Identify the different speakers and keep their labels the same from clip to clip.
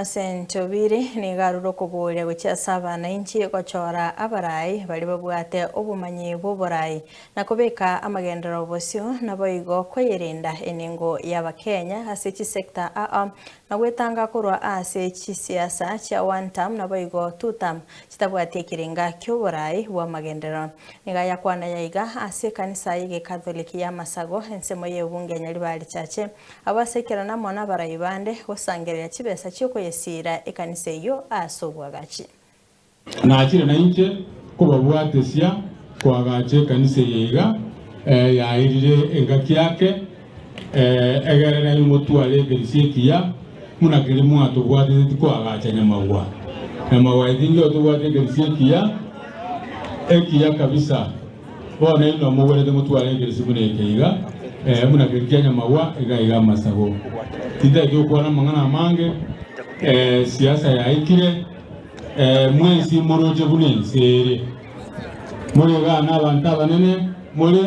Speaker 1: Sentobiri ni garuro kuburia guchasa abananchi gochora abarai bari babwate obumanyi bw'oburai na kubeka amagendero bosio naboigo kweyirinda eningo y'Abakenya ase chisekta na gwetanga kurwa ase chisiasa cha one term naboigo two term chitabwate kiringa ky'oburai bw'amagendero nigaya kwana yaiga ase kanisa yige Katholiki ya Masago ensemo y'ebunge nyaribali chache abasekera mona barai bande gosangerera chibesa cyoko yesira ekanisa yo asobwagachi
Speaker 2: na akire na inche kubabwatesia kwa gache kanisa yiga yairire engaki yake egerera imutwale gerisikia muna kirimu atubwate kwa gacha nyamawa idingi atubwate gerisikia ekia kabisa bona ino mugore mutwale gerisikia yiga muna kirikia nyamawa ega Masago tidajyo kwa mangana mange siasa ya ikire mwezi moroje bunensere muri gana abantu abanene muri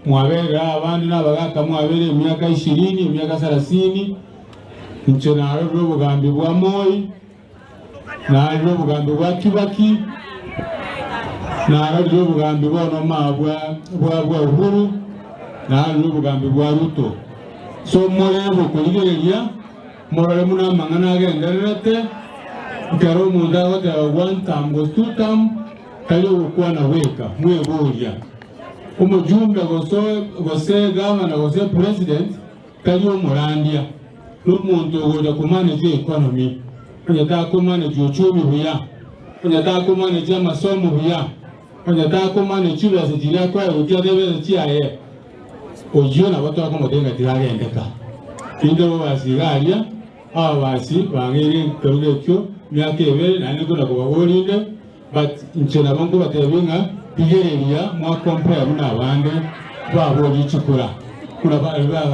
Speaker 2: mwabera abandi nabagaka mwabere imyaka 20 imyaka 30 nchonaro rubugambi bwa Moi na rubugambi bwa Kibaki na rubugambi bwa Nomabwa bwa Uhuru na rubugambi bwa Ruto so muri bukurigereria morale muna mangana agenderete karo munda wote one term go two term kali ukuwa na weka mweburia umujumbe gose governor gose president kali umurandia n'umuntu ugoja kumanage economy kunyata kumanage uchumi buya kunyata kumanage amasomo buya kunyata kumanage ibibazo jira kwa ukiyadebe chiaye ojiona watu akomodenga tiragendeka indo basigaria abasi bangiri kabulekyo myaka ebere nani kuna kubabolinde but nchena bantu batebinga bigereria mwa compare n'abandi baboli chikura kuna